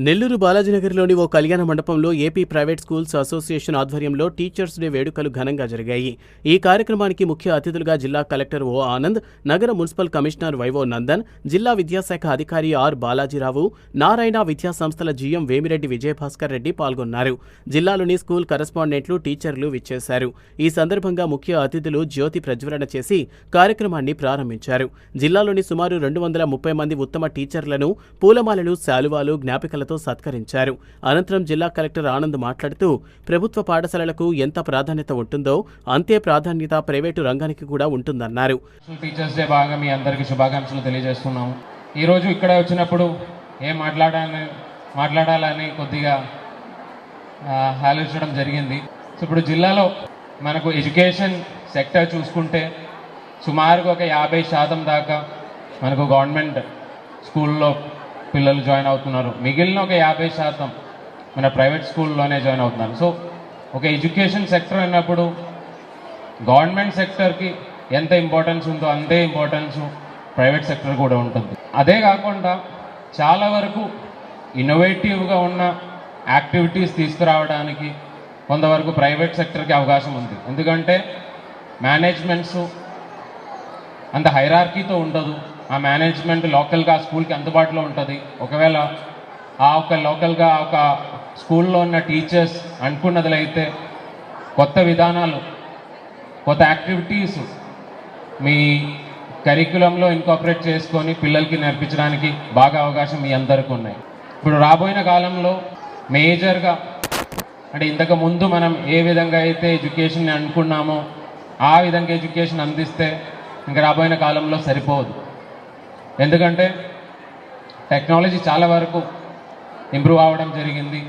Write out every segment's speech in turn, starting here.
నెల్లూరు బాలాజీనగర్లోని ఓ కళ్యాణ మండపంలో AP private schools association ఆధ్వర్యంలో టీచర్స్ డే వేడుకలు ఘనంగా జరిగాయి. ఈ కార్యక్రమానికి ముఖ్య అతిథులుగా జిల్లా కలెక్టర్ ఓ ఆనంద్, నగర మున్సిపల్ కమిషనర్ వైవో నందన్, జిల్లా విద్యాశాఖ అధికారి ఆర్ బాలాజీరావు, నారాయణ విద్యా సంస్థల జీఎం వేమిరెడ్డి విజయభాస్కర్ రెడ్డి పాల్గొన్నారు. జిల్లాలోని స్కూల్ కరెస్పాండెంట్లు, టీచర్లు విచ్చేశారు. ఈ సందర్భంగా ముఖ్య అతిథులు జ్యోతి ప్రజ్వలన చేసి కార్యక్రమాన్ని ప్రారంభించారు. జిల్లాలోని సుమారు 230 మంది ఉత్తమ టీచర్లను పూలమాలలు, శాలువాలు, జ్ఞాపికలతో సత్కరించారు. అనంతరం జిల్లా కలెక్టర్ ఆనంద్ మాట్లాడుతూ ప్రభుత్వ పాఠశాలలకు ఎంత ప్రాధాన్యత ఉంటుందో అంతే ప్రాధాన్యత ప్రైవేటు రంగానికి కూడా ఉంటుందన్నారు. టీచర్స్ డే భాగంగా మీ అందరికీ శుభాకాంక్షలు తెలియజేస్తున్నాము. ఈరోజు ఇక్కడ వచ్చినప్పుడు ఏం మాట్లాడాలని కొద్దిగా ఆలోచించడం జరిగింది. సో ఇప్పుడు జిల్లాలో మనకు ఎడ్యుకేషన్ సెక్టర్ చూసుకుంటే సుమారుగా ఒక 50% దాకా మనకు గవర్నమెంట్ స్కూల్లో పిల్లలు జాయిన్ అవుతున్నారు. మిగిలిన ఒక 50% మన ప్రైవేట్ స్కూల్లోనే జాయిన్ అవుతున్నారు. సో ఒక ఎడ్యుకేషన్ సెక్టర్ అన్నప్పుడు గవర్నమెంట్ సెక్టర్కి ఎంత ఇంపార్టెన్స్ ఉందో అంతే ఇంపార్టెన్స్ ప్రైవేట్ సెక్టర్ కూడా ఉంటుంది. అదే కాకుండా చాలా వరకు ఇన్నోవేటివ్గా ఉన్న యాక్టివిటీస్ తీసుకురావడానికి కొంతవరకు ప్రైవేట్ సెక్టర్కి అవకాశం ఉంది. ఎందుకంటే మేనేజ్మెంట్స్ అంత హైరార్కీతో ఉండదు. ఆ మేనేజ్మెంట్ లోకల్గా స్కూల్కి అందుబాటులో ఉంటుంది. ఒకవేళ లోకల్గా ఒక స్కూల్లో ఉన్న టీచర్స్ అనుకున్నదిలైతే కొత్త విధానాలు, కొత్త యాక్టివిటీస్ మీ కరిక్యులంలో ఇన్కార్పొరేట్ చేసుకొని పిల్లలకి నేర్పించడానికి బాగా అవకాశం మీ అందరికీ ఉన్నాయి. ఇప్పుడు రాబోయిన కాలంలో మేజర్గా అంటే ఇంతకు ముందు మనం ఏ విధంగా అయితే ఎడ్యుకేషన్ అనుకున్నామో ఆ విధంగా ఎడ్యుకేషన్ అందిస్తే ఇంకా రాబోయిన కాలంలో సరిపోదు. ఎందుకంటే టెక్నాలజీ చాలా వరకు ఇంప్రూవ్ అవ్వడం జరిగింది.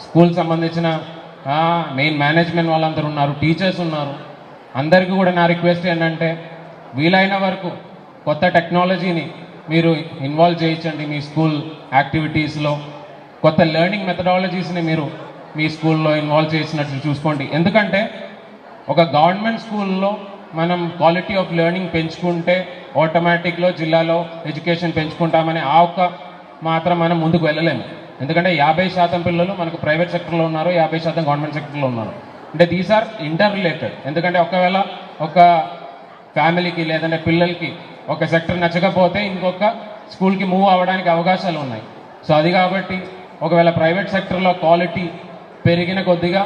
స్కూల్ సంబంధించిన మెయిన్ మేనేజ్మెంట్ వాళ్ళందరూ ఉన్నారు, టీచర్స్ ఉన్నారు. అందరికీ కూడా నా రిక్వెస్ట్ ఏంటంటే వీలైన వరకు కొత్త టెక్నాలజీని మీరు ఇన్వాల్వ్ చేయించండి మీ స్కూల్ యాక్టివిటీస్లో. కొత్త లెర్నింగ్ మెథడాలజీస్ని మీరు మీ స్కూల్లో ఇన్వాల్వ్ చేసినట్లు చూసుకోండి. ఎందుకంటే ఒక గవర్నమెంట్ స్కూల్లో మనం క్వాలిటీ ఆఫ్ లెర్నింగ్ పెంచుకుంటే ఆటోమేటిక్లో జిల్లాలో ఎడ్యుకేషన్ పెంచుకుంటామని ఆ ఒక్క మాత్రం మనం ముందుకు వెళ్ళలేము. ఎందుకంటే 50% పిల్లలు మనకు ప్రైవేట్ సెక్టర్లో ఉన్నారు, 50% గవర్నమెంట్ సెక్టర్లో ఉన్నారు. అంటే దీస్ ఆర్ ఇంటర్ రిలేటెడ్. ఎందుకంటే ఒకవేళ ఒక ఫ్యామిలీకి లేదంటే పిల్లలకి ఒక సెక్టర్ నచ్చకపోతే ఇంకొక స్కూల్కి మూవ్ అవ్వడానికి అవకాశాలు ఉన్నాయి. సో అది కాబట్టి ఒకవేళ ప్రైవేట్ సెక్టర్లో క్వాలిటీ పెరిగిన కొద్దిగా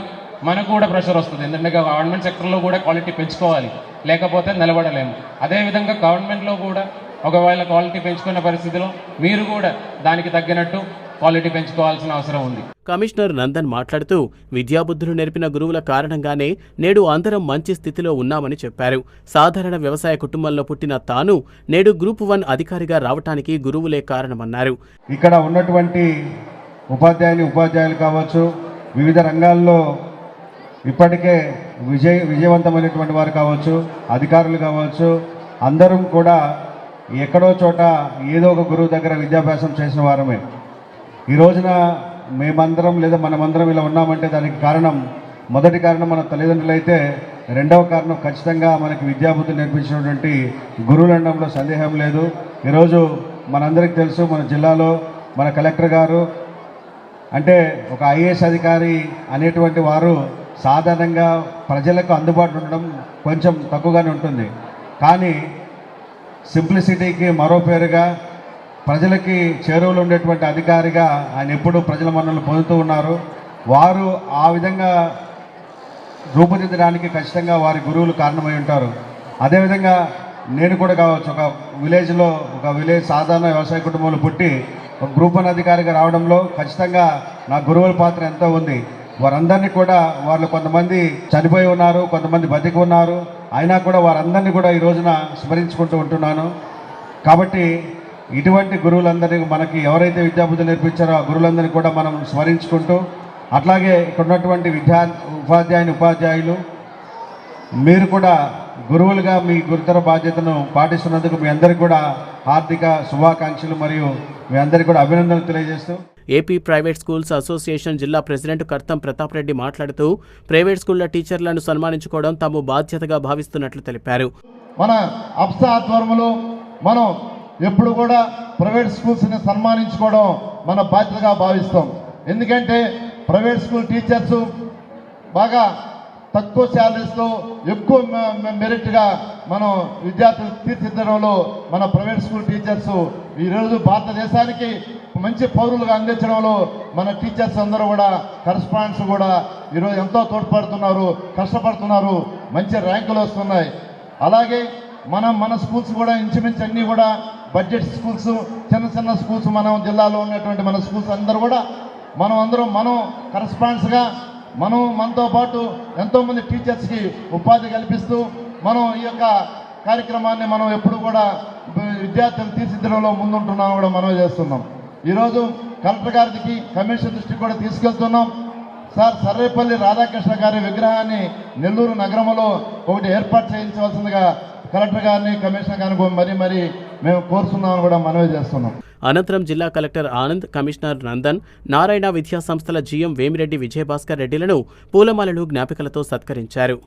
మనకు కూడా ప్రెషర్ వస్తుంది. ఎందుకంటే గవర్నమెంట్ సెక్టర్లో కూడా క్వాలిటీ పెంచుకోవాలి, లేకపోతే నిలబడలేము. అదేవిధంగా గవర్నమెంట్లో కూడా ఒకవేళ క్వాలిటీ పెంచుకున్న పరిస్థితిలో మీరు కూడా దానికి తగ్గినట్టు క్వాలిటీ పెంచుకోవాల్సిన అవసరం ఉంది. కమిషనర్ నందన్ మాట్లాడుతూ విద్యాబుద్ధులు నేర్పిన గురువుల కారణంగానే నేడు అందరం మంచి స్థితిలో ఉన్నామని చెప్పారు. సాధారణ వ్యవసాయ కుటుంబంలో పుట్టిన తాను నేడు గ్రూప్ 1 అధికారిగా రావటానికి గురువులే కారణమన్నారు. ఇక్కడ ఉన్నటువంటి ఉపాధ్యాయులు కావచ్చు, వివిధ రంగాల్లో ఇప్పటికే విజయవంతమైనటువంటి వారు కావచ్చు, అధికారులు కావచ్చు, అందరం కూడా ఎక్కడో చోట ఏదో ఒక గురువు దగ్గర విద్యాభ్యాసం చేసిన వారమే. ఈ రోజున మేమందరం లేదా మనమందరం ఇలా ఉన్నామంటే దానికి కారణం, మొదటి కారణం మన తల్లిదండ్రులు అయితే, రెండవ కారణం ఖచ్చితంగా మనకి విద్యాబుద్ధులు నేర్పించినటువంటి గురువులు అనడంలో సందేహం లేదు. ఈరోజు మనందరికీ తెలుసు, మన జిల్లాలో మన కలెక్టర్ గారు అంటే ఒక ఐఏఎస్ అధికారి అనేటువంటి వారు సాధారణంగా ప్రజలకు అందుబాటులో ఉండడం కొంచెం తక్కువగానే ఉంటుంది. కానీ సింప్లిసిటీకి మరో పేరుగా ప్రజలకి చేరువలో ఉండేటువంటి అధికారిగా ఆయన ఎప్పుడూ ప్రజల మన్ననలు పొందుతూ ఉన్నారు. వారు ఆ విధంగా రూపుదిద్దడానికి ఖచ్చితంగా వారి గురువులు కారణమై ఉంటారు. అదేవిధంగా నేను కూడా కావచ్చు, ఒక విలేజ్ సాధారణ వ్యవసాయ కుటుంబంలో పుట్టి ఒక గ్రూప్ 1 అధికారిగా రావడంలో ఖచ్చితంగా నా గురువుల పాత్ర ఎంతో ఉంది. వారందరినీ కూడా వాళ్ళు కొంతమంది చనిపోయి ఉన్నారు, కొంతమంది బతికి ఉన్నారు, అయినా కూడా వారందరినీ కూడా ఈ రోజున స్మరించుకుంటూ ఉంటున్నాను. కాబట్టి ఇటువంటి గురువులందరినీ మనకి ఎవరైతే విద్యాబుద్ధులు నేర్పించారో ఆ గురువులందరినీ కూడా మనం స్మరించుకుంటూ, అట్లాగే ఇక్కడ ఉన్నటువంటి ఉపాధ్యాయులు మీరు కూడా గురువులుగా మీ గురుతర బాధ్యతను పాటిస్తున్నందుకు మీ అందరికీ కూడా హార్దిక శుభాకాంక్షలు మరియు మీ అందరికీ కూడా అభినందనలు తెలియజేస్తూ, ఏపీ ప్రైవేట్ స్కూల్స్ అసోసియేషన్ జిల్లా ప్రెసిడెంట్ కర్తం ప్రతాప్ రెడ్డి మాట్లాడుతూ ప్రైవేట్ స్కూళ్ల టీచర్లను సన్మానించుకోవడం తాము బాధ్యతగా భావిస్తున్నట్లు తెలిపారు. మన అప్సా ఆధ్వర్యంలో మనం ఎప్పుడు కూడా ప్రైవేట్ స్కూల్స్ని సన్మానించుకోవడం మన బాధ్యతగా భావిస్తాం. ఎందుకంటే ప్రైవేట్ స్కూల్ టీచర్స్ బాగా తక్కువ శాలరీస్తో ఎక్కువ మెరిట్గా మనం విద్యార్థులు తీర్చిదిద్దడంలో మన ప్రైవేట్ స్కూల్ టీచర్స్ ఈరోజు భారతదేశానికి మంచి పౌరులుగా అందించడంలో మన టీచర్స్ అందరూ కూడా కరస్పాండెంట్స్ కూడా ఈరోజు ఎంతో తోడ్పడుతున్నారు, కష్టపడుతున్నారు, మంచి ర్యాంకులు వస్తున్నాయి. అలాగే మన స్కూల్స్ కూడా ఇంచుమించు అన్నీ కూడా బడ్జెట్ స్కూల్స్, చిన్న స్కూల్స్ మనం జిల్లాలో ఉన్నటువంటి మన స్కూల్స్ అందరూ కూడా మనం కరస్పాండెంట్స్గా మనతో పాటు ఎంతోమంది టీచర్స్కి ఉపాధి కల్పిస్తూ మనం ఈ యొక్క కార్యక్రమాన్ని మనం ఎప్పుడు కూడా విద్యార్థులను తీర్చిదిద్దడంలో ముందుంటున్నాం కూడా మనం చేస్తున్నాం. ఈరోజు కలెక్టర్ గారికి కమిషన్ దృష్టికి కూడా తీసుకెళ్తున్నాం. సార్, సర్వేపల్లి రాధాకృష్ణ గారి విగ్రహాన్ని నెల్లూరు నగరంలో ఒకటి ఏర్పాటు చేయించవలసిందిగా కలెక్టర్ గారిని, కమిషనర్ గారిని మరీ మేము కోరుతున్నామని కూడా మనవి చేస్తున్నాం. అనంతరం జిల్లా కలెక్టర్ ఆనంద్, కమిషనర్ నందన్, నారాయణ విద్యా సంస్థల జీఎం వేమిరెడ్డి విజయభాస్కర్ రెడ్డిలను పూలమాలలు, జ్ఞాపికలతో సత్కరించారు.